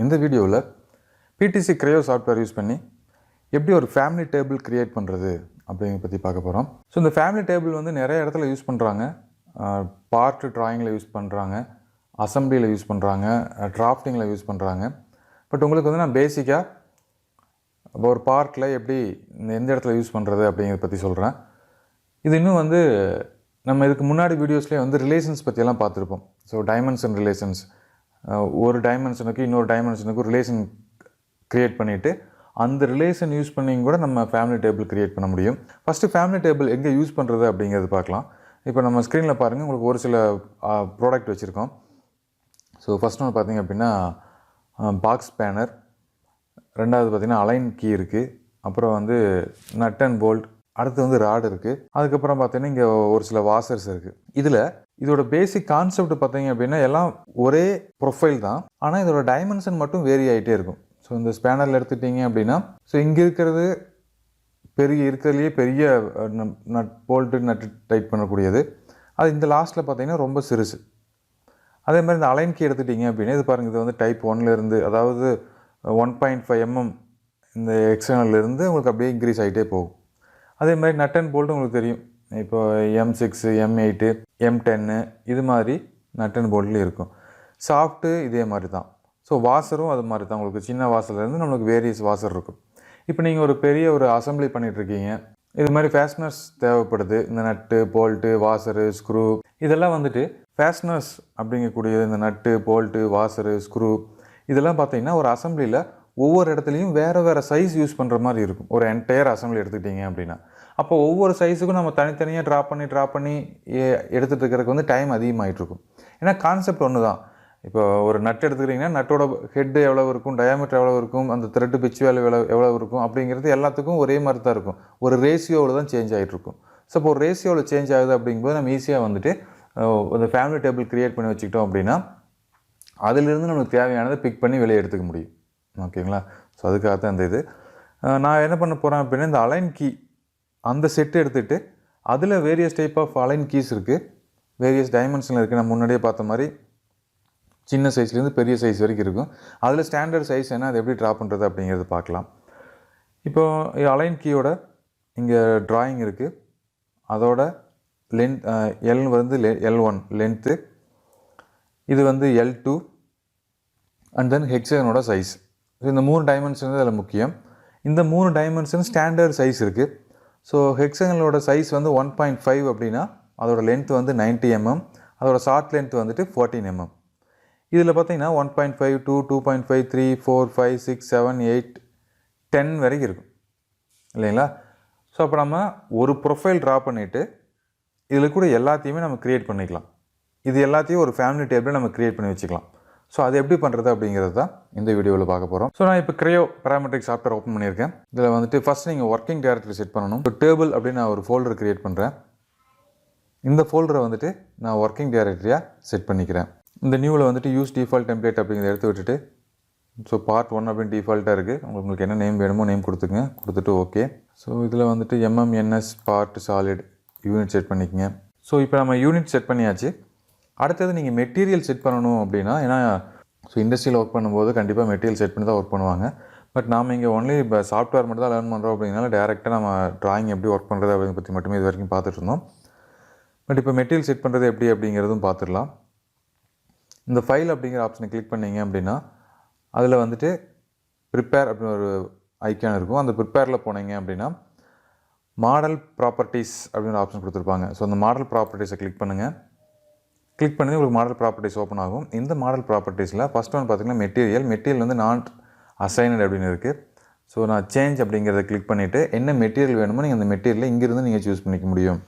இந்த வீடியோவில் BDC Creo software use பண்ணி எப்படி ஒரு ஃபேமிலி டேபிள் கிரியேட் பண்ணுறது அப்படிங்கிறத பற்றி பார்க்க போகிறோம். ஸோ இந்த ஃபேமிலி டேபிள் வந்து நிறைய இடத்துல யூஸ் பண்ணுறாங்க. பார்ட் ட்ராயிங்கில் யூஸ் பண்ணுறாங்க, அசம்பிளியில் யூஸ் பண்ணுறாங்க, டிராஃப்டிங்கில் யூஸ் பண்ணுறாங்க. பட் உங்களுக்கு வந்து நான் பேசிக்காக ஒரு பார்ட்டில் எப்படி எந்த இடத்துல யூஸ் பண்ணுறது அப்படிங்கிறத பற்றி சொல்கிறேன். இது இன்னும் வந்து நம்ம இதுக்கு முன்னாடி வீடியோஸ்லேயே வந்து ரிலேஷன்ஸ் பற்றியெல்லாம் பார்த்துருப்போம். ஸோ டைமென்ஷன் ரிலேஷன்ஸ், ஒரு டைமென்ஷனுக்கு இன்னொரு டைமென்ஷனுக்கு ரிலேஷன் க்ரியேட் பண்ணிவிட்டு அந்த ரிலேஷன் யூஸ் பண்ணிங்க கூட நம்ம ஃபேமிலி டேபிள் க்ரியேட் பண்ண முடியும். ஃபஸ்ட்டு ஃபேமிலி டேபிள் எங்கே யூஸ் பண்ணுறது அப்படிங்கிறது பார்க்கலாம். இப்போ நம்ம ஸ்க்ரீனில் பாருங்கள், உங்களுக்கு ஒரு சில ப்ராடக்ட் வச்சுருக்கோம். ஸோ ஃபஸ்ட் ஒன்று பார்த்திங்க அப்படின்னா பாக்ஸ் பேனர், ரெண்டாவது பார்த்திங்கன்னா அலைன் கீ இருக்குது, அப்புறம் வந்து நட் அண்ட் போல்ட், அடுத்து வந்து ராடு இருக்குது, அதுக்கப்புறம் பார்த்தீங்கன்னா இங்கே ஒரு சில வாசர்ஸ் இருக்குது. இதோட பேசிக் கான்செப்ட் பார்த்தீங்க அப்படின்னா எல்லாம் ஒரே ப்ரொஃபைல் தான், ஆனால் இதோட டைமென்ஷன் மட்டும் வேரி ஆகிட்டே இருக்கும். ஸோ இந்த ஸ்பேனரில் எடுத்துட்டிங்க அப்படின்னா ஸோ இங்கே இருக்கிறதுலேயே பெரிய நட் போல்ட்டு நட்டு டைட் பண்ணக்கூடியது, அது இந்த லாஸ்ட்டில் பார்த்தீங்கன்னா ரொம்ப சிறுசு. அதே மாதிரி இந்த அலைன் கீ எடுத்துட்டிங்க அப்படின்னா இது பாருங்கள், இது வந்து டைப் 1லேருந்து, அதாவது 1.5 mm இந்த எக்ஸ்டர்னல்லேருந்து உங்களுக்கு அப்படியே இன்க்ரீஸ் ஆகிட்டே போகும். அதே மாதிரி நட் அண்ட் போல்ட்டு உங்களுக்கு தெரியும், இப்போ M6, M8, M10 இது மாதிரி நட் அண்ட் போல்ட்லேயும் இருக்கும். சாஃப்ட்டு இதே மாதிரி தான். ஸோ வாசரும் அது மாதிரி தான், உங்களுக்கு சின்ன வாசர்லேருந்து நம்மளுக்கு வேரியஸ் வாசர் இருக்கும். இப்போ நீங்கள் ஒரு பெரிய ஒரு அசம்பிளி பண்ணிகிட்ருக்கீங்க, இது மாதிரி ஃபேஸ்னர்ஸ் தேவைப்படுது. இந்த நட்டு போல்ட்டு வாசரு ஸ்க்ரூ இதெல்லாம் வந்துட்டு ஃபேஸ்னர்ஸ் அப்படிங்கக்கூடிய இந்த நட்டு போல்ட்டு வாசரு ஸ்க்ரூ இதெல்லாம் பார்த்தீங்கன்னா ஒரு அசம்பிளியில் ஒவ்வொரு இடத்துலையும் வேறு சைஸ் யூஸ் பண்ணுற மாதிரி இருக்கும். ஒரு என்டையர் அசம்பிளி எடுத்துக்கிட்டிங்க அப்படின்னா அப்போ ஒவ்வொரு சைஸுக்கும் நம்ம தனித்தனியாக ட்ரா பண்ணி எடுத்துகிட்டு இருக்கிறதுக்கு வந்து டைம் அதிகமாகிட்ருக்கும். ஏன்னா கான்செப்ட் ஒன்று தான். இப்போ ஒரு நட் எடுத்துக்கிட்டிங்கன்னா நட்டோட ஹெட்டு எவ்வளோ இருக்கும், டயாமீட்டர் எவ்வளோ இருக்கும், அந்த த்ரெட்டு பிச் வேல்யூ எவ்வளோ இருக்கும் அப்படிங்கிறது எல்லாத்துக்கும் ஒரே மாதிரி தான் இருக்கும். ஒரு ரேஷியோவில் தான் சேஞ்ச் ஆகிட்ருக்கும். ஸோ இப்போ ஒரு ரேஷியோவில் சேஞ்ச் ஆகுது அப்படிங்கும்போது நம்ம ஈஸியாக வந்துட்டு அந்த ஃபேமிலி டேபிள் க்ரியேட் பண்ணி வச்சுக்கிட்டோம் அப்படின்னா அதிலிருந்து நமக்கு தேவையானதை பிக் பண்ணி வெளியே எடுத்துக்க முடியும். ஓகேங்களா? ஸோ அதுக்காக தான் இந்த இது நான் என்ன பண்ண போகிறேன் அப்படின்னா இந்த அலைன் கீ அந்த செட்டு எடுத்துகிட்டு அதில் various type of Allen keys இருக்குது, வேரியஸ் டைமென்ஷனில் இருக்குது. நம்ம முன்னாடியே பார்த்த மாதிரி சின்ன சைஸ்லேருந்து பெரிய சைஸ் வரைக்கும் இருக்கும். அதில் ஸ்டாண்டர்ட் சைஸ் என்ன, அது எப்படி ட்ரா பண்ணுறது அப்படிங்கிறது பார்க்கலாம். இப்போது அலைன் கீயோட இங்கே ட்ராயிங் இருக்குது, அதோட லென்த் எல் வந்து L1 லென்த்து, இது வந்து L2 அண்ட் தென் ஹெக்ஸகனோட சைஸ். ஸோ இந்த 3 டைமென்ஷன் அதில் முக்கியம். இந்த 3 டைமென்ஷன் ஸ்டாண்டர்ட் சைஸ் இருக்குது. ஸோ ஹெக்ஸகனோட சைஸ் வந்து 1.5 அப்படின்னா அதோட லென்த் வந்து 90 mm, அதோட ஷார்ட் லென்த் வந்துட்டு 14 mm. இதில் பார்த்தீங்கன்னா 1.5, 2, 2.5, 3, 4, 5, 6, 7, 8, 10 வரைக்கும் இருக்கும் இல்லைங்களா? ஸோ அப்போ நம்ம ஒரு ப்ரொஃபைல் ட்ரா பண்ணிவிட்டு இதில் கூட எல்லாத்தையுமே நம்ம க்ரியேட் பண்ணிக்கலாம். இது எல்லாத்தையும் ஒரு ஃபேமிலி டேபிளில் நம்ம க்ரியேட் பண்ணி வச்சுக்கலாம். ஸோ அது எப்படி பண்ணுறது அப்படிங்கிறது தான் இந்த வீடியோவில் பார்க்க போகிறோம். ஸோ நான் இப்போ Creo பேராமெட்ரிக் சாஃப்ட்வேர் ஓப்பன் பண்ணியிருக்கேன். இதில் வந்துட்டு ஃபஸ்ட் நீங்கள் ஒர்க்கிங் டைரக்டரி செட் பண்ணணும். ஸோ டேபிள் அப்படின்னு நான் ஒரு ஃபோல்டர் க்ரியேட் பண்ணுறேன். இந்த ஃபோல்டரை வந்துட்டு நான் ஒர்க்கிங் டைரக்டரியாக செட் பண்ணிக்கிறேன். இந்த நியூவில் வந்துட்டு யூஸ் டிஃபால்ட் டெம்ப்ளேட் அப்படிங்கிறத எடுத்து விட்டுட்டு ஸோ பார்ட் 1 அப்படின்னு டிஃபால்ட்டாக இருக்குது. உங்களுக்கு என்ன நேம் வேணுமோ நேம் கொடுத்துங்க, கொடுத்துட்டு ஓகே. ஸோ இதில் வந்துட்டு MMNS part solid unit set பண்ணிக்கங்க. ஸோ இப்போ நம்ம யூனிட் செட் பண்ணியாச்சு. அடுத்தது நீங்கள் மெட்டீரியல் செட் பண்ணணும் அப்படின்னா, ஏன்னா ஸோ இண்டஸ்ட்ரியில் ஒர்க் பண்ணும்போது கண்டிப்பாக மெட்டீரியல் செட் பண்ணி தான் ஒர்க் பண்ணுவாங்க. பட் நாம் இங்கே ஒன்லி இப்போ சாஃப்ட்வேர் மட்டும் தான் லேர்ன் பண்ணுறோம் அப்படிங்கிறனால டேரெக்டாக நம்ம ட்ராயிங் எப்படி ஒர்க் பண்ணுறது அப்படிங்கிற பற்றி மட்டுமே இது வரைக்கும் பார்த்துட்டு இருந்தோம். பட் இப்போ மெட்டீரியல் செட் பண்ணுறது எப்படி அப்படிங்கிறதும் பார்த்துடலாம். இந்த ஃபைல் அப்படிங்கிற ஆப்ஷனை கிளிக் பண்ணிங்க அப்படின்னா அதில் வந்துட்டு ப்ரிப்பேர் அப்படின்னு ஒரு ஐக்கான் இருக்கும். அந்த ப்ரிப்பேரில் போனீங்க அப்படின்னா மாடல் ப்ராப்பர்ட்டிஸ் அப்படின்னு ஒரு ஆப்ஷன் கொடுத்துருப்பாங்க. ஸோ அந்த மாடல் ப்ராப்பர்ட்டிஸை கிளிக் பண்ணுங்கள். கிளிக் பண்ணி உங்களுக்கு மாடல் ப்ராப்பர்ட்டிஸ் ஓப்பன் ஆகும். இந்த மாடல் ப்ராப்பர்ட்டிஸில் ஃபஸ்ட் ஒன் பார்த்திங்கன்னா மெட்டீரியல் வந்து நாட் அசைனட் அப்படின்னு இருக்குது. ஸோ நான் சேஞ்ச் அப்படிங்கிறத கிளிக் பண்ணிவிட்டு என்ன மெட்டீரியல் வேணுமோ நீங்கள் அந்த மெட்டீரியலை இங்கேருந்து நீங்கள் சூஸ் பண்ணிக்க முடியும்.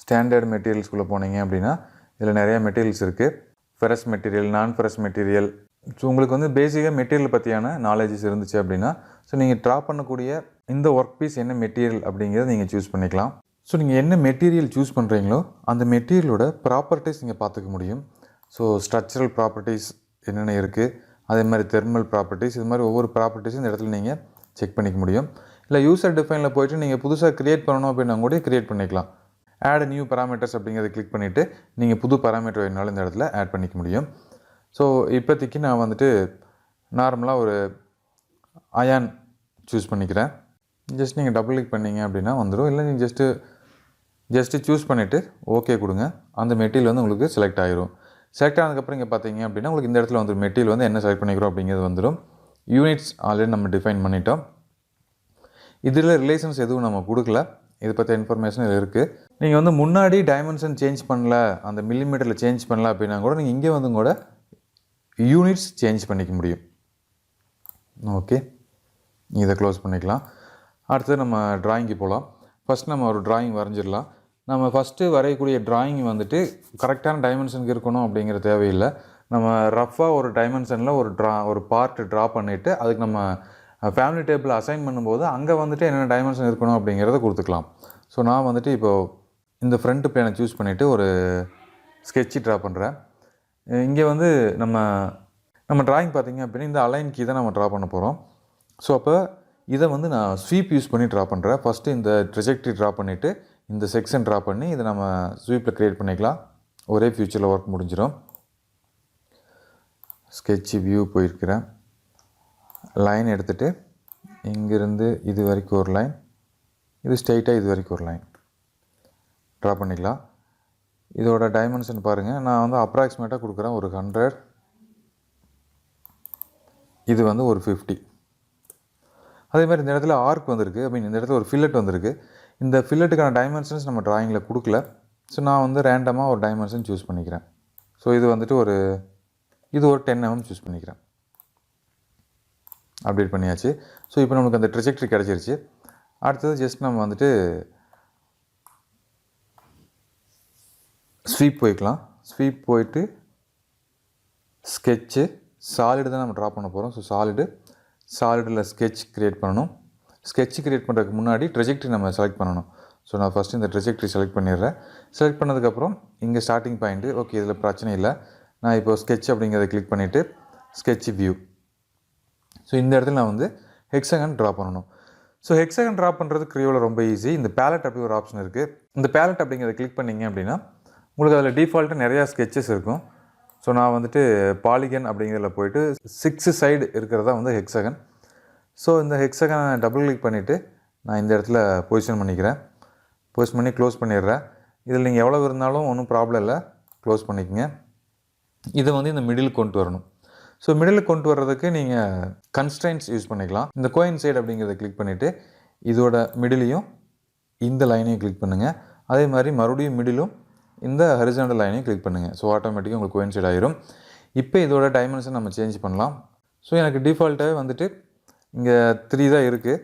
ஸ்டாண்டர்ட் மெட்டீரியல்ஸ்குள்ளே போனீங்க அப்படின்னா இதில் நிறையா மெட்டீரியல்ஸ் இருக்குது. ஃபெரஸ் மெட்டீரியல், நான் ஃபெரஸ் மெட்டீரியல். ஸோ உங்களுக்கு வந்து பேசிக்காக மெட்டீரியல் பற்றியான நாலேஜஸ் இருந்துச்சு அப்படின்னா ஸோ நீங்கள் ட்ரா பண்ணக்கூடிய இந்த ஒர்க் பீஸ் என்ன மெட்டீரியல் அப்படிங்கிறத நீங்கள் சூஸ் பண்ணிக்கலாம். ஸோ நீங்கள் என்ன மெட்டீரியல் சூஸ் பண்ணுறீங்களோ அந்த மெட்டீரியலோட ப்ராப்பர்ட்டிஸ் நீங்கள் பார்த்துக்க முடியும். ஸோ ஸ்ட்ரக்சரல் ப்ராப்பர்ட்டிஸ் என்னென்ன இருக்குது, அதே மாதிரி தெர்மல் ப்ராப்பர்ட்டிஸ், இது மாதிரி ஒவ்வொரு ப்ராப்பர்ட்டிஸும் இந்த இடத்துல நீங்கள் செக் பண்ணிக்க முடியும். இல்லை யூசர் டிஃபைனில் போய்ட்டு நீங்கள் புதுசாக க்ரியேட் பண்ணணும் அப்படின்னா கூட க்ரியேட் பண்ணிக்கலாம். ஆட் நியூ பேராமீட்டர்ஸ் அப்படிங்கிறத கிளிக் பண்ணிவிட்டு நீங்கள் புது பேராமீட்டர் வேணுனாலும் இந்த இடத்துல ஆட் பண்ணிக்க முடியும். ஸோ இப்போதைக்கு நான் வந்துட்டு நார்மலாக ஒரு அயான் சூஸ் பண்ணிக்கிறேன். ஜஸ்ட் நீங்கள் டபுள் கிளிக் பண்ணிங்க அப்படின்னா வந்துடும். இல்லை நீங்கள் ஜஸ்ட்டு சூஸ் பண்ணிவிட்டு ஓகே கொடுங்க. அந்த மெட்டீரியல் வந்து உங்களுக்கு செலக்ட் ஆகிரும். செலக்ட் ஆனதுக்கப்புறம் இங்கே பார்த்தீங்க அப்படின்னா உங்களுக்கு இந்த இடத்துல வந்து மெட்டீரியல் வந்து என்ன செலக்ட் பண்ணிக்கிறோம் அப்படிங்கிறது வந்துடும். யூனிட்ஸ் ஆல்ரெடி நம்ம டிஃபைன் பண்ணிட்டோம். இதில் ரிலேஷன்ஸ் எதுவும் நம்ம கொடுக்கல. இதை பற்றி இன்ஃபர்மேஷன் இதில் இருக்குது. நீங்கள் வந்து முன்னாடி டைமென்ஷன் சேஞ்ச் பண்ணல, அந்த மில்லிமீட்டரில் சேஞ்ச் பண்ணல அப்படின்னா கூட நீங்கள் இங்கே வந்து கூட யூனிட்ஸ் சேஞ்ச் பண்ணிக்க முடியும். ஓகே, இதை க்ளோஸ் பண்ணிக்கலாம். அடுத்தது நம்ம ட்ராயிங்க்கு போகலாம். ஃபஸ்ட் நம்ம ஒரு ட்ராயிங் வரைஞ்சிடலாம். நம்ம ஃபஸ்ட்டு வரையக்கூடிய ட்ராயிங் வந்துட்டு கரெக்டான டைமென்ஷனுக்கு இருக்கணும் அப்படிங்கிற தேவையில்லை. நம்ம ரஃப்பாக ஒரு டைமென்ஷனில் ஒரு பார்ட் ட்ரா பண்ணிவிட்டு அதுக்கு நம்ம ஃபேமிலி டேபிள் அசைன் பண்ணும்போது அங்கே வந்துட்டு என்னென்ன டைமென்ஷன் இருக்கணும் அப்படிங்கிறத கொடுத்துக்கலாம். ஸோ நான் வந்துட்டு இப்போது இந்த ஃப்ரண்ட் பிளேனை சூஸ் பண்ணிவிட்டு ஒரு ஸ்கெட்சு ட்ரா பண்ணுறேன். இங்கே வந்து நம்ம ட்ராயிங் பார்த்திங்க அப்படின்னா இந்த அலைன் கீ தான் நம்ம ட்ரா பண்ண போகிறோம். ஸோ அப்போ இதை வந்து நான் ஸ்வீப் யூஸ் பண்ணி ட்ரா பண்ணுறேன். ஃபஸ்ட்டு இந்த ட்ரெஜெக்டரி ட்ரா பண்ணிவிட்டு இந்த செக்ஷன் ட்ரா பண்ணி இதை நம்ம ஸ்வீப்பில் க்ரியேட் பண்ணிக்கலாம். ஒரே ஃபியூச்சரில் ஒர்க் முடிஞ்சிடும். ஸ்கெட்சு வியூ போயிருக்கிறேன். லைன் எடுத்துகிட்டு இங்கேருந்து இது வரைக்கும் ஒரு லைன், இது ஸ்ட்ரெயிட்டாக இது வரைக்கும் ஒரு லைன் ட்ரா பண்ணிக்கலாம். இதோட டைமென்ஷன் பாருங்கள். நான் வந்து அப்ராக்சிமேட்டாக கொடுக்குறேன் ஒரு 100, இது வந்து ஒரு 50. அதே மாதிரி இந்த இடத்துல ஆர்க் வந்திருக்கு, இந்த இடத்துல ஒரு ஃபில்லட் வந்திருக்கு. இந்த ஃபில்லட்டுக்கான டைமென்ஷன்ஸ் நம்ம ட்ராயிங்கில் கொடுக்கல. ஸோ நான் வந்து ரேண்டமாக ஒரு டைமென்ஷன் சூஸ் பண்ணிக்கிறேன். ஸோ இது வந்துட்டு இது ஒரு 10 mm சூஸ் பண்ணிக்கிறேன். அப்டேட் பண்ணியாச்சு. ஸோ இப்போ நமக்கு அந்த ட்ரெஜெக்டரி கிடச்சிருச்சு. அடுத்தது ஜஸ்ட் நம்ம வந்துட்டு ஸ்வீப் போய்க்கலாம். ஸ்வீப் போயிட்டு ஸ்கெட்சு சாலிடு தான் நம்ம ட்ரா பண்ண போகிறோம். ஸோ சாலிடில் ஸ்கெட்ச் க்ரியேட் பண்ணணும். ஸ்கெட்ச் க்ரியேட் பண்ணுறதுக்கு முன்னாடி ட்ரெஜெக்டரி நம்ம செலக்ட் பண்ணணும். ஸோ நான் ஃபஸ்ட்டு இந்த ட்ரெஜெக்டரி செலக்ட் பண்ணிடுறேன். செலக்ட் பண்ணதுக்கப்புறம் இங்கே ஸ்டார்டிங் பாயிண்ட்டு ஓகே, இதில் பிரச்சனை இல்லை. நான் இப்போ ஸ்கெட்ச் அப்படிங்கிறத கிளிக் பண்ணிவிட்டு ஸ்கெட்ச் வியூ. ஸோ இந்த இடத்துல நான் வந்து ஹெக்ஸகன் ட்ரா பண்ணணும். ஸோ ஹெக்ஸகன் ட்ரா பண்ணுறது க்ரியோவில் ரொம்ப ஈஸி. இந்த பேலட் அப்படி ஒரு ஆப்ஷன் இருக்குது. இந்த பேலட் அப்படிங்கிறத கிளிக் பண்ணிங்க அப்படின்னா உங்களுக்கு அதில் டிஃபால்ட்டாக நிறையா ஸ்கெட்சஸ் இருக்கும். ஸோ நான் வந்துட்டு பாலிகன் அப்படிங்கிறதுல போய்ட்டு 6 சைடு இருக்கிறதா வந்து ஹெக்ஸகன். ஸோ இந்த ஹெக்ஸகனை டபுள் கிளிக் பண்ணிவிட்டு நான் இந்த இடத்துல பொசிஷன் பண்ணிக்கிறேன். பொசிஷன் பண்ணி க்ளோஸ் பண்ணிடுறேன். இதில் நீங்கள் எவ்வளோ இருந்தாலும் ஒன்றும் ப்ராப்ளம் இல்லை, க்ளோஸ் பண்ணிக்கங்க. இதை வந்து இந்த மிடில் கொண்டு வரணும். ஸோ மிடில் கொண்டு வர்றதுக்கு நீங்கள் கன்ஸ்ட்ரைன்ட்ஸ் யூஸ் பண்ணிக்கலாம். இந்த கோயின்சைட் அப்படிங்கிறத கிளிக் பண்ணிவிட்டு இதோட மிடிலையும் இந்த லைனையும் கிளிக் பண்ணுங்கள். அதே மாதிரி மறுபடியும் மிடிலும் இந்த ஹரிசாண்டல் லைனையும் கிளிக் பண்ணுங்கள். ஸோ ஆட்டோமேட்டிக்காக உங்களுக்கு கோயின்சைட் ஆகிரும். இப்போ இதோட டைமென்ஷன் நம்ம சேஞ்ச் பண்ணலாம். ஸோ எனக்கு டிஃபால்ட்டாகவே வந்துட்டு இங்கே 3 தான் இருக்குது.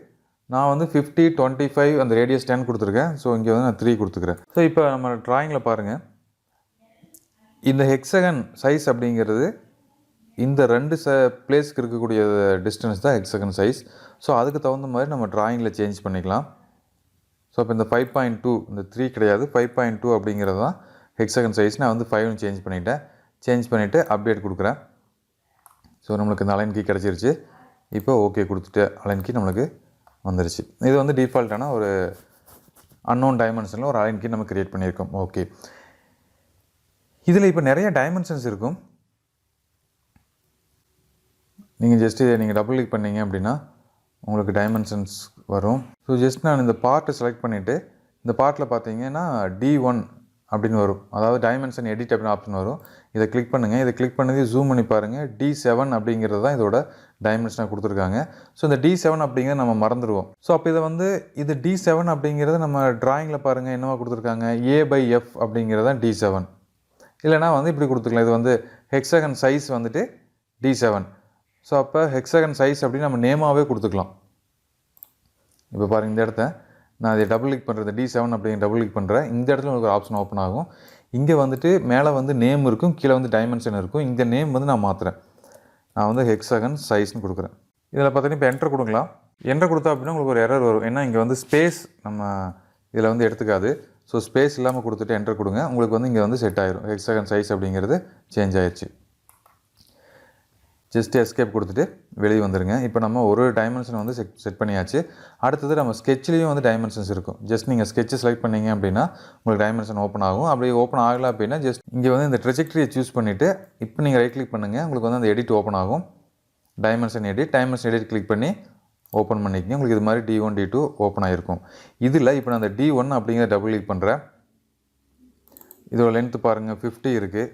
நான் வந்து 50, 25 அந்த ரேடியஸ் 10 கொடுத்துருக்கேன். ஸோ இங்கே வந்து நான் 3 கொடுத்துக்கிறேன். ஸோ இப்போ நம்ம ட்ராயிங்கில் பாருங்கள், இந்த ஹெக்ஸகன் சைஸ் அப்படிங்கிறது இந்த 2 பிளேஸ்க்கு இருக்கக்கூடிய டிஸ்டன்ஸ் தான் ஹெக்ஸகன் சைஸ். ஸோ அதுக்கு தகுந்த மாதிரி நம்ம ட்ராயிங்கில் சேஞ்ச் பண்ணிக்கலாம். ஸோ இப்போ இந்த 5.2 இந்த 3 கிடையாது, 5.2 அப்படிங்கிறது தான் ஹெக்ஸகன் சைஸ். நான் வந்து 5 சேஞ்ச் பண்ணிட்டேன். சேஞ்ச் பண்ணிவிட்டு அப்டேட் கொடுக்குறேன். ஸோ நம்மளுக்கு இந்த அலைன் கீ கிடச்சிருச்சு. இப்போ ஓகே கொடுத்துட்டு அலைன் கீ நம்மளுக்கு வந்துருச்சு. இது வந்து டிஃபால்ட்டான ஒரு அன்னோன் டைமென்ஷனில் ஒரு அலைன் கீ நம்ம க்ரியேட் பண்ணியிருக்கோம். ஓகே, இதில் இப்போ நிறைய டைமென்ஷன்ஸ் இருக்கும். நீங்கள் டபுள் கிளிக் பண்ணிங்க அப்படின்னா உங்களுக்கு டைமென்ஷன்ஸ் வரும். ஸோ ஜஸ்ட் நான் இந்த பார்ட்டை செலக்ட் பண்ணிவிட்டு இந்த பார்ட்டில் பார்த்தீங்கன்னா D1 அப்படின்னு வரும். அதாவது டைமென்ஷன் எடிட் அப்படின்னு ஆப்ஷன் வரும். இதை கிளிக் பண்ணுங்கள். இதை கிளிக் பண்ணி ஜூம் பண்ணி பாருங்கள். D7 அப்படிங்கிறது தான் இதோட டைமென்ஷனாக கொடுத்துருக்காங்க. ஸோ இந்த D7 அப்படிங்கிறத நம்ம மறந்துடுவோம். ஸோ அப்போ இது D7 அப்படிங்கிறது நம்ம ட்ராயிங்கில் பாருங்கள் என்னவா கொடுத்துருக்காங்க, A/F அப்படிங்கிறது தான் D7. இல்லைனா வந்து இப்படி கொடுத்துக்கலாம். இது வந்து ஹெக்ஸகன் சைஸ் வந்துட்டு D7. ஸோ அப்போ ஹெக்ஸகன் சைஸ் அப்படின்னு நம்ம நேமாகவே கொடுத்துக்கலாம். இப்போ பாருங்கள், இந்த இடத்த நான் இதை டபுள் கிளிக் பண்ணுறது D7 அப்படிங்கிற டபுள் கிளிக் பண்ணுறேன். இந்த இடத்துல உங்களுக்கு ஒரு ஆப்ஷன் ஓப்பன் ஆகும். இங்கே வந்துட்டு மேலே வந்து நேம் இருக்கும், கீழே வந்து டைமென்ஷன் இருக்கும். இந்த நேம் வந்து நான் மாற்றுறேன். நான் வந்து ஹெக்ஸகன் சைஸ்னு கொடுக்குறேன். இதில் பார்த்தீங்கன்னா இப்போ என்டர் கொடுக்கலாம். என்டர் கொடுத்தா அப்படின்னா உங்களுக்கு ஒரு எரர் வரும். ஏன்னா இங்கே வந்து ஸ்பேஸ் நம்ம இதில் வந்து எடுத்துக்காது. ஸோ ஸ்பேஸ் இல்லாமல் கொடுத்துட்டு என்டர் கொடுங்க. உங்களுக்கு வந்து இங்கே வந்து செட் ஆயிரும். ஹெக்ஸகன் சைஸ் அப்படிங்கிறது சேஞ்ச் ஆயிடுச்சு. ஜஸ்ட் எஸ்கேப் கொடுத்துட்டு வெளியே வந்துடுங்க. இப்போ நம்ம ஒரு டைமென்ஷன் வந்து செட் பண்ணியாச்சு. அடுத்தது நம்ம ஸ்கெட்ச்லேயும் வந்து டைமென்ஷன்ஸ் இருக்கும். ஜஸ்ட் நீங்கள் ஸ்கெட்சை செலக்ட் பண்ணிங்க அப்படின்னா உங்களுக்கு டைமென்ஷன் ஓப்பன் ஆகும். அப்படி ஓப்பன் ஆகலை அப்படின்னா ஜஸ்ட் இங்கே வந்து இந்த ட்ரெஜெக்டரியை சூஸ் பண்ணிவிட்டு இப்போ நீங்கள் ரைட் கிளிக் பண்ணுங்கள். உங்களுக்கு வந்து அந்த எடிட் ஓப்பன் ஆகும். டைமென்ஷன் எடிட் கிளிக் பண்ணி ஓப்பன் பண்ணிக்கங்க. உங்களுக்கு இது மாதிரி D1 D2 ஓப்பன் ஆகிருக்கும். இதில் இப்போ நான் அந்த D1 அப்படிங்கிற டபுள் கிளிக் பண்ணுறேன். இதோட லென்த்து பாருங்கள் 50 இருக்குது.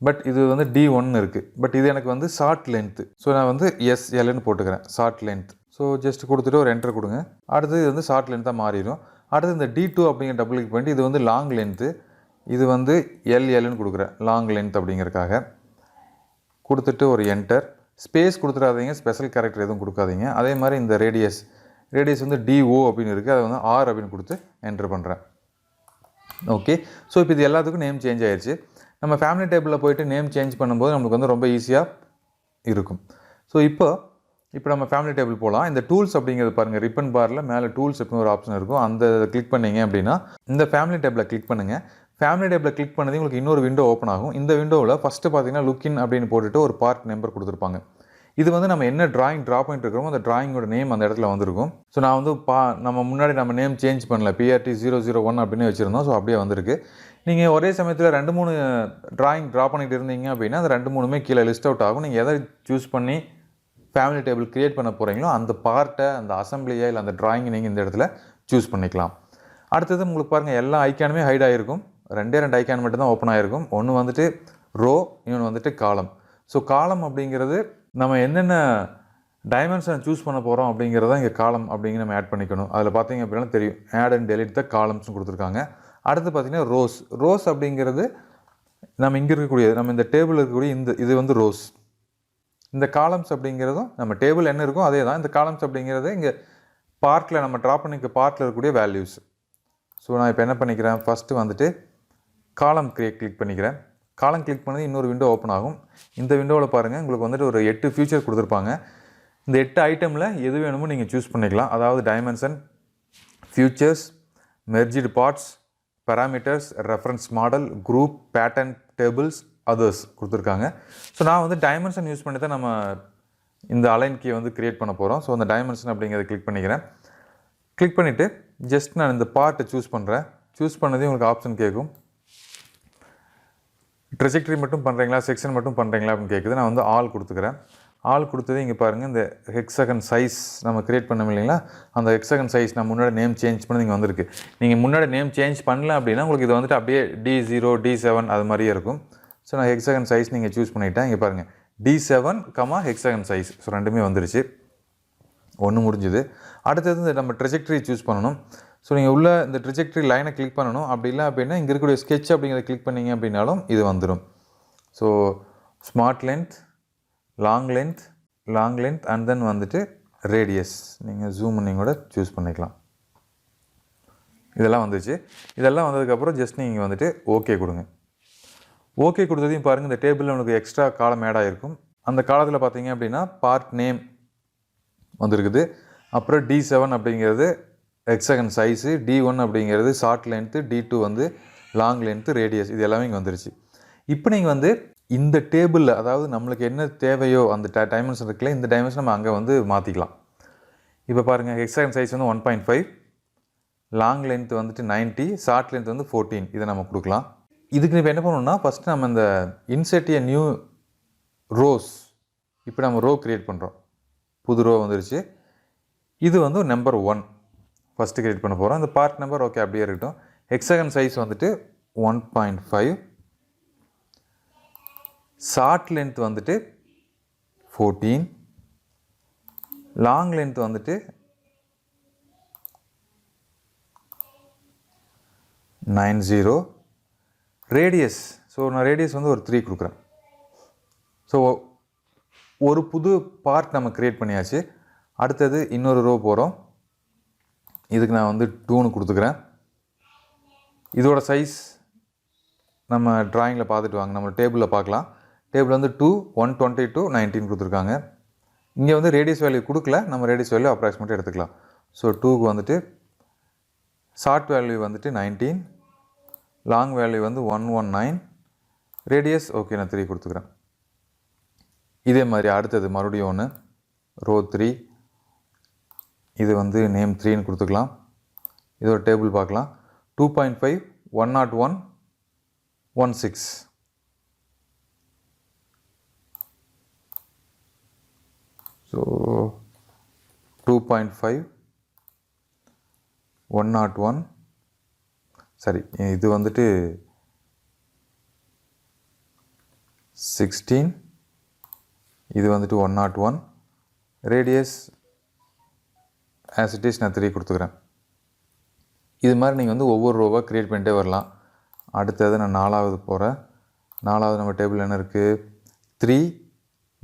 பட் இது வந்து D1 இருக்குது. பட் இது எனக்கு வந்து ஷார்ட் லென்த்து. ஸோ நான் வந்து SLன்னு போட்டுக்கிறேன், ஷார்ட் லென்த். ஸோ ஜஸ்ட் கொடுத்துட்டு ஒரு என்டர் கொடுங்க. அடுத்து இது வந்து ஷார்ட் லென்த்தாக மாறிடும். அடுத்து இந்த D2 அப்படிங்கிற டபுள் கிளிக் பண்ணிட்டு இது வந்து லாங் லென்த்து. இது வந்து LLன்னு கொடுக்குறேன், லாங் லென்த் அப்படிங்கிறதுக்காக. கொடுத்துட்டு ஒரு என்டர். ஸ்பேஸ் கொடுத்துடாதீங்க, ஸ்பெஷல் கேரக்டர் எதுவும் கொடுக்காதீங்க. அதே மாதிரி இந்த ரேடியஸ் வந்து DO அப்படின்னு இருக்குது, அதை வந்து R அப்படின்னு கொடுத்து என்டர் பண்ணுறேன். ஓகே. ஸோ இப்போ இது எல்லாத்துக்கும் நேம் சேஞ்ச் ஆயிடுச்சு. நம்ம ஃபேமிலி டேபிளில் போய்ட்டு நேம் சேஞ்ச் பண்ணும்போது நம்மளுக்கு வந்து ரொம்ப ஈஸியாக இருக்கும். ஸோ இப்போ நம்ம ஃபேமிலி டேபிள் போகலாம். இந்த டூல்ஸ் அப்படிங்கிறது பாருங்கள், ரிப்பன் பாரில் மேலே டூல்ஸ் அப்படின்னு ஒரு ஆப்ஷன் இருக்கும். அந்த கிளிக் பண்ணிங்க அப்படின்னா இந்த ஃபேமிலி டேபிளை கிளிக் பண்ணுங்கள். ஃபேமிலி டேபிளை கிளிக் பண்ணது உங்களுக்கு இன்னொரு விண்டோ ஓப்பன் ஆகும். இந்த விண்டோவில் ஃபஸ்ட்டு பார்த்தீங்கன்னா லுக்கின் அப்படின்னு போட்டுட்டு ஒரு பார்ட் நம்பர் கொடுத்துருப்பாங்க. இது வந்து நம்ம என்ன ட்ராயிங் ட்ரா பண்ணிட்டு இருக்கிறோமோ அந்த ட்ராயிங்கோட நேம் அந்த இடத்துல வந்திருக்கும். ஸோ நான் வந்து நம்ம முன்னாடி நம்ம நேம் சேஞ்ச் பண்ணல, PRT 001 அப்படின்னு வச்சுருந்தோம். ஸோ அப்படியே வந்திருக்கு. நீங்கள் ஒரே சமயத்தில் 2-3 ட்ராயிங் ட்ரா பண்ணிட்டு இருந்தீங்க அப்படின்னா அந்த 2-3மே கீழே லிஸ்ட் அவுட் ஆகும். நீங்கள் எதை சூஸ் பண்ணி ஃபேமிலி டேபிள் க்ரியேட் பண்ண போகிறீங்களோ அந்த பார்ட்டை, அந்த அசம்பிளியை இல்லை அந்த ட்ராயிங்கை நீங்கள் இந்த இடத்துல சூஸ் பண்ணிக்கலாம். அடுத்தது உங்களுக்கு பாருங்கள், எல்லா ஐக்கானுமே ஹைட் ஆகிருக்கும். 2 ஐக்கான் மட்டும் தான் ஓப்பன் ஆகிருக்கும். ஒன்று வந்துட்டு ரோ, இன்னொன்று வந்துட்டு காலம். ஸோ காலம் அப்படிங்கிறது நம்ம என்னென்ன டைமென்ஷன் சூஸ் பண்ண போகிறோம் அப்படிங்கிறத இங்கே காலம் அப்படிங்கிற நம்ம ஆட் பண்ணிக்கணும். அதில் பார்த்தீங்க அப்படின்னா தெரியும், ஆட் அண்ட் டெலிட் த காலம்ஸ்னு கொடுத்துருக்காங்க. அடுத்து பார்த்தீங்கன்னா ரோஸ் அப்படிங்கிறது நம்ம இங்கே இருக்கக்கூடியது, நம்ம இந்த டேபிள் இருக்கக்கூடிய இது வந்து ரோஸ். இந்த காலம்ஸ் அப்படிங்கிறதும் நம்ம டேபிள் என்ன இருக்கோ அதே தான். இந்த காலம்ஸ் அப்படிங்கிறது இங்கே பார்ட்டில் நம்ம ட்ரா பண்ணிக்க பார்ட்டில் இருக்கக்கூடிய வேல்யூஸ். ஸோ நான் இப்போ என்ன பண்ணிக்கிறேன், ஃபஸ்ட்டு வந்துட்டு காலம் கிளிக் பண்ணிக்கிறேன். காலம் கிளிக் பண்ணது இன்னொரு விண்டோ ஓப்பன் ஆகும். இந்த விண்டோவில் பாருங்கள், உங்களுக்கு வந்துட்டு ஒரு 8 ஃபியூச்சர் கொடுத்துருப்பாங்க. இந்த 8 ஐட்டமில் எது வேணுமோ நீங்கள் சூஸ் பண்ணிக்கலாம். அதாவது dimension, features, merged parts, parameters, reference model, group, pattern, tables, others கொடுத்துருக்காங்க. ஸோ நான் வந்து டைமென்ஷன் யூஸ் பண்ணி தான் நம்ம இந்த அலைன் கீயை வந்து க்ரியேட் பண்ண போகிறோம். ஸோ அந்த டைமென்ஷன் அப்படிங்கிறத கிளிக் பண்ணிக்கிறேன். கிளிக் பண்ணிவிட்டு ஜஸ்ட் நான் இந்த பார்ட்டை சூஸ் பண்ணுறேன். சூஸ் பண்ணதே உங்களுக்கு ஆப்ஷன் கேட்கும். ட்ரெஜெக்டரி மட்டும் பண்ணுறீங்களா, செக்ஷன் மட்டும் பண்ணுறீங்களா அப்படின்னு கேட்குது. நான் வந்து ஆல் கொடுத்துக்கிறேன். ஆல் கொடுத்தது இங்கே பாருங்கள், இந்த ஹெக்ஸகன் சைஸ் நம்ம க்ரியேட் பண்ணோம் இல்லைங்களா, அந்த ஹெக்ஸகன் சைஸ் நான் முன்னாடி நேம் சேஞ்ச் பண்ணி இங்கே வந்திருக்கு. நீங்கள் முன்னாடி நேம் சேஞ்ச் பண்ணல அப்படின்னா உங்களுக்கு இது வந்துட்டு அப்படியே D0 D7 அது மாதிரியே இருக்கும். ஸோ நான் ஹெக்ஸகன் சைஸ் நீங்கள் சூஸ் பண்ணிவிட்டேன். இங்கே பாருங்கள், D7, ஹெக்ஸகன் சைஸ். ஸோ ரெண்டுமே வந்துருச்சு. ஒன்று முடிஞ்சுது. அடுத்தது இந்த நம்ம ட்ரெஜெக்டரி சூஸ் பண்ணணும். ஸோ நீங்கள் உள்ள இந்த ட்ரெஜெக்டரி லைனை கிளிக் பண்ணணும். அப்படி இல்லை அப்படின்னா இங்கே இருக்கக்கூடிய ஸ்கெட்ச் அப்படிங்கிறத கிளிக் பண்ணிங்க அப்படின்னாலும் இது வந்துடும். So smart length, long length and then வந்துட்டு ரேடியஸ் நீங்கள் ஜூம் பண்ணி கூட சூஸ் பண்ணிக்கலாம். இதெல்லாம் வந்துச்சு. இதெல்லாம் வந்ததுக்கப்புறம் ஜஸ்ட் நீங்கள் வந்துட்டு ஓகே கொடுங்க. ஓகே கொடுத்ததையும் பாருங்கள், இந்த டேபிளில் உங்களுக்கு எக்ஸ்ட்ரா காலம் ஆட் ஆகிருக்கும். அந்த காலத்தில் பார்த்தீங்க அப்படின்னா பார்ட் நேம் வந்துருக்குது. அப்புறம் D7 அப்படிங்கிறது ஹெக்ஸகன் சைஸு, D1 அப்படிங்கிறது ஷார்ட் லென்த்து, D2 வந்து லாங் லென்த்து, ரேடியஸ், இது எல்லாமே இங்கே வந்துருச்சு. இப்போ நீங்கள் வந்து இந்த டேபிளில், அதாவது நம்மளுக்கு என்ன தேவையோ அந்த டைமென்ஷன் இருக்குல்ல, இந்த டைமென்ஷன் நம்ம அங்கே வந்து மாற்றிக்கலாம். இப்போ பாருங்கள், ஹெக்ஸகன் சைஸ் வந்து 1.5, லாங் லென்த் வந்துட்டு 90, ஷார்ட் லென்த் வந்து 14. இதை நம்ம கொடுக்கலாம். இதுக்கு இப்போ என்ன பண்ணணும்னா, ஃபஸ்ட்டு நம்ம இந்த இன்செர்ட் எ நியூ ரோஸ், இப்போ நம்ம ரோ க்ரியேட் பண்ணுறோம். புது ரோ வந்துருச்சு. இது வந்து நம்பர் 1 ஃபஸ்ட்டு க்ரியேட் பண்ண போகிறோம். இந்த பார்ட் நம்பர் ஓகே அப்படியே இருக்கட்டும். ஹெக்ஸகன் சைஸ் வந்துட்டு 1.5, ஷார்ட் லென்த் வந்துட்டு 14, லாங் லென்த் வந்துட்டு 90, ரேடியஸ், ஸோ நான் ரேடியஸ் வந்து ஒரு 3 கொடுக்குறேன். ஸோ ஒரு புது பார்ட் நம்ம க்ரியேட் பண்ணியாச்சு. அடுத்தது இன்னொரு ரோ போகிறோம். இதுக்கு நான் வந்து 2ன்னு கொடுத்துக்கிறேன். இதோட சைஸ் நம்ம ட்ராயிங்கில் பார்த்துட்டு வாங்க, நம்ம டேபிளில் பார்க்கலாம். டேபிள் வந்து 2, 122, 19 கொடுத்துருக்காங்க. இங்கே வந்து ரேடியஸ் வேல்யூ கொடுக்கல, நம்ம ரேடியஸ் வேல்யூ அப்ராக்சிமேட்டாக எடுத்துக்கலாம். ஸோ 2க்கு வந்துட்டு ஷார்ட் வேல்யூ வந்துட்டு 19, லாங் வேல்யூ வந்து 119, ரேடியஸ் ஓகே நான் 3 கொடுத்துக்கிறேன். இதே மாதிரி அடுத்தது மறுபடியும் ஒன்று, ரோ 3, இது வந்து நேம் 3ன்னு கொடுத்துக்கலாம். இதோட டேபிள் பார்க்கலாம். 2.5, 101, 16. ஸோ 2.5 101 சரி இது வந்துட்டு 16 இது வந்துட்டு 101 ரேடியஸ் ஆஸ் இட் இஸ் நான் 3 கொடுத்துக்கிறேன். இது மாதிரி நீங்கள் வந்து ஒவ்வொரு ரோவாக க்ரியேட் பண்ணிட்டே வரலாம். அடுத்தது நான் 4வது போகிறேன். 4வது நம்ம டேபிள் என்ன இருக்குது 3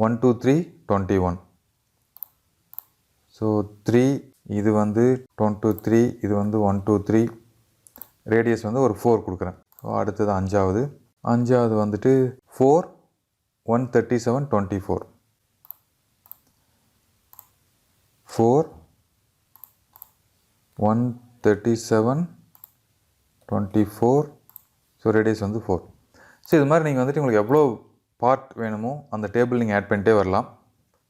1 2 3 21. ஸோ 3 இது வந்து 1 2 3 இது வந்து 1 2 3 ரேடியஸ் வந்து ஒரு 4 கொடுக்குறேன். ஸோ அடுத்தது 5வது வந்துட்டு 4 137 24 4 137 24 ஸோ ரேடியஸ் வந்து 4. ஸோ இது மாதிரி நீங்கள் வந்துட்டு உங்களுக்கு எவ்வளோ பார்ட் வேணுமோ அந்த டேபிள் நீங்கள் ஆட் பண்ணிட்டே வரலாம்.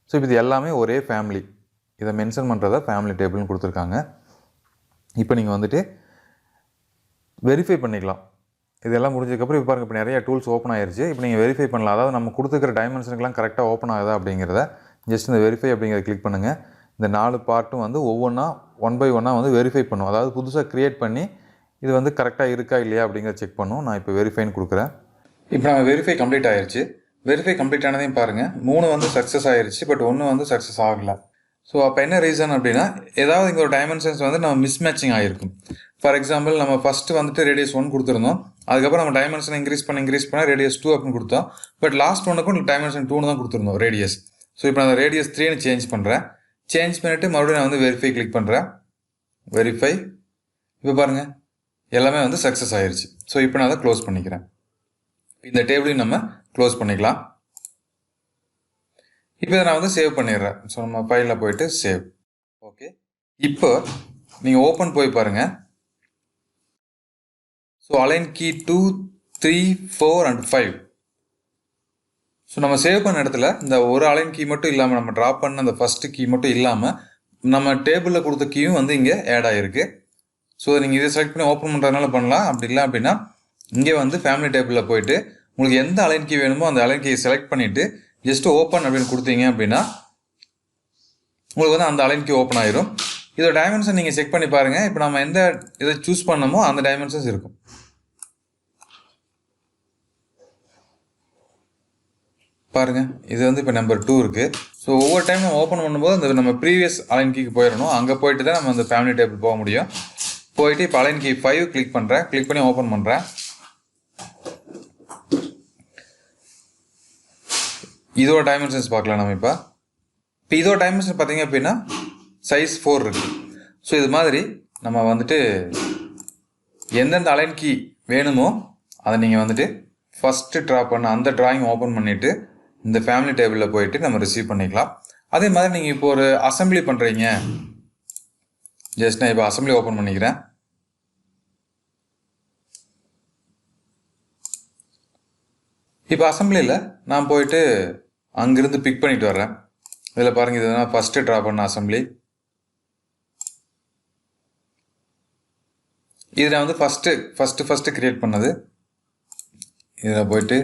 ஸோ இப்போ இது எல்லாமே ஒரே ஃபேமிலி, இதை மென்ஷன் பண்ணுறதா ஃபேமிலி டேபிள்னு கொடுத்துருக்காங்க. இப்போ நீங்கள் வந்துட்டு வெரிஃபை பண்ணிக்கலாம். இதெல்லாம் முடிஞ்சதுக்கப்புறம் இப்போ பாருங்கள், இப்போ நிறைய டூல்ஸ் ஓப்பன் ஆகிருச்சு. இப்போ நீங்கள் வெரிஃபை பண்ணலாம். அதாவது நம்ம கொடுத்துக்கிற டைமென்ஷனுக்குலாம் கரெக்டாக ஓப்பன் ஆகுதா அப்படிங்கிறத ஜஸ்ட் இந்த வெரிஃபை அப்படிங்கிறத கிளிக் பண்ணுங்கள். இந்த 4 பார்ட்டும் வந்து ஒவ்வொன்றா 1 by 1 வந்து வெரிஃபை பண்ணும். அதாவது புதுசாக க்ரியேட் பண்ணி இது வந்து கரெக்டாக இருக்கா இல்லையா அப்படிங்கிறத செக் பண்ணும். நான் இப்போ வெரிஃபைன்னு கொடுக்குறேன். இப்போ நம்ம வெரிஃபை கம்ப்ளீட் ஆகிருச்சு. வெரிஃபை கம்ப்ளீட் ஆனதையும் பாருங்கள், 3 வந்து சக்ஸஸ் ஆகிருச்சு, பட் 1 வந்து சக்ஸஸ் ஆகலை. ஸோ அப்போ என்ன ரீசன் அப்படின்னா, ஏதாவது இங்கே ஒரு டைமென்ஷன்ஸ் வந்து நம்ம மிஸ்மேட்சிங் ஆகிருக்கும். ஃபார் எக்ஸாம்பிள் நம்ம ஃபஸ்ட்டு வந்துட்டு ரேடியஸ் 1 கொடுத்துருந்தோம், அதுக்கப்புறம் நம்ம டைமென்ஷன் இன்க்ரீஸ் பண்ண ரேடியஸ் 2 அப்படின்னு கொடுத்தோம். பட் லாஸ்ட் ஒன்றுக்கும் டைமென்ஷன் 2 தான் கொடுத்துருந்தோம் ரேடியஸ். ஸோ இப்போ நான் ரேடியஸ் 3ன்னு சேஞ்ச் பண்ணுறேன். சேஞ்ச் பண்ணிவிட்டு மறுபடியும் நான் வந்து வெரிஃபை கிளிக் பண்ணுறேன். வெரிஃபை இப்போ பாருங்கள் எல்லாமே வந்து சக்ஸஸ் ஆகிருச்சு. ஸோ இப்போ நான் அதை க்ளோஸ் பண்ணிக்கிறேன். இந்த டேபிளையும் நம்ம க்ளோஸ் பண்ணிக்கலாம். இப்போ இதை நான் வந்து சேவ் பண்ணிடுறேன். ஸோ நம்ம ஃபைலில் போயிட்டு சேவ். ஓகே, இப்போ நீங்கள் ஓப்பன் போய் பாருங்கள். So Allen key 2 3 4 and 5. So நம்ம சேவ் பண்ண இடத்துல இந்த ஒரு அலைன் கீ மட்டும் இல்லாமல், நம்ம ட்ராப் பண்ண அந்த ஃபஸ்ட்டு கீ மட்டும் இல்லாமல் நம்ம டேபிளில் கொடுத்த கீயும் வந்து இங்கே ஆட் ஆகிருக்கு. ஸோ நீங்கள் இதை செலக்ட் பண்ணி ஓப்பன் பண்ணுறதுனால பண்ணலாம். அப்படி இல்லை அப்படின்னா இங்கே வந்து ஃபேமிலி டேபிளில் போயிட்டு உங்களுக்கு எந்த அலைன் கீ வேணுமோ அந்த அலைன் கீயை செலக்ட் பண்ணிவிட்டு ஜஸ்ட் ஓப்பன் அப்படின்னு கொடுத்தீங்க அப்படின்னா உங்களுக்கு வந்து அந்த அலைன் கீ ஓப்பன் ஆயிரும். இதோட டைமென்ஷன் நீங்கள் செக் பண்ணி பாருங்கள். இப்போ நம்ம எந்த இதை சூஸ் பண்ணமோ அந்த டைமென்ஷன்ஸ் இருக்கும். பாருங்கள், இது வந்து இப்போ நம்பர் 2 இருக்குது. ஸோ ஒவ்வொரு டைம் நம்ம ஓப்பன் பண்ணும்போது அந்த நம்ம ப்ரீவியஸ் அலைன் கீக்கு போயிடணும். அங்கே போயிட்டு தான் நம்ம அந்த ஃபேமிலி டேபிள் போக முடியும். போயிட்டு இப்போ அலைன் கீ 5 கிளிக் பண்ணுறேன். கிளிக் பண்ணி ஓப்பன் பண்ணுறேன். இதோட டைமென்ஷன்ஸ் பார்க்கலாம் நம்ம. இப்போ இதோட டைமென்ஷன் பார்த்தீங்க அப்படின்னா சைஸ் 4 இருக்குது. ஸோ இது மாதிரி நம்ம வந்துட்டு எந்தெந்த அலைன் கீ வேணுமோ அதை நீங்கள் வந்துட்டு ஃபஸ்ட்டு ட்ரா பண்ண அந்த ட்ராயிங் ஓப்பன் பண்ணிவிட்டு இந்த ஃபேமிலி டேபிளில் போயிட்டு நம்ம ரிசீவ் பண்ணிக்கலாம். அதே மாதிரி நீங்கள் இப்போ ஒரு அசம்பிளி பண்ணுறீங்க, ஜஸ்ட் நான் இப்போ அசம்பிளி ஓப்பன் பண்ணிக்கிறேன். இப்போ அசம்பிளியில் நான் போயிட்டு அங்கிருந்து பிக் பண்ணிட்டு வர்றேன். இதில் பாருங்கள், இது நான் ஃபஸ்ட்டு ட்ரா பண்ண அசம்பிளி. இது நான் வந்து ஃபஸ்ட்டு க்ரியேட் பண்ணது. இதில் போயிட்டு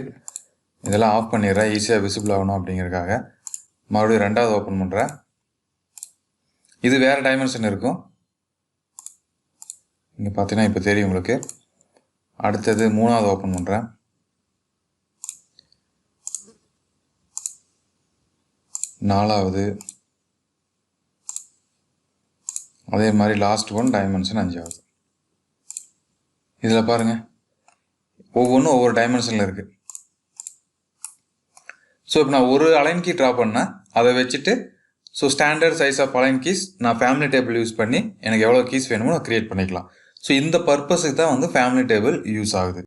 இதெல்லாம் ஆஃப் பண்ணிடுறேன், ஈஸியாக விசிபிள் ஆகணும் அப்படிங்கிறதுக்காக. மறுபடியும் 2வது ஓப்பன் பண்ணுறேன். இது வேறு டைமென்ஷன் இருக்கும், இங்கே பார்த்தீங்கன்னா இப்போ தெரியும் உங்களுக்கு. அடுத்தது 3வது ஓப்பன் பண்ணுறேன். 4வது, அதே மாதிரி லாஸ்ட் ஒன் டைமென்ஷன் 5வது. இதில் பாருங்கள் ஒவ்வொன்றும் ஒவ்வொரு டைமென்ஷனில் இருக்குது. ஸோ இப்போ நான் ஒரு அலைன் கீ ட்ரா பண்ணேன், அதை வச்சுட்டு so standard size of Allen keys நான் ஃபேமிலி டேபிள் யூஸ் பண்ணி எனக்கு எவ்வளோ கீஸ் வேணுமோ நான் க்ரியேட் பண்ணிக்கலாம். ஸோ இந்த பர்பஸுக்கு தான் வந்து ஃபேமிலி டேபிள் யூஸ் ஆகுது.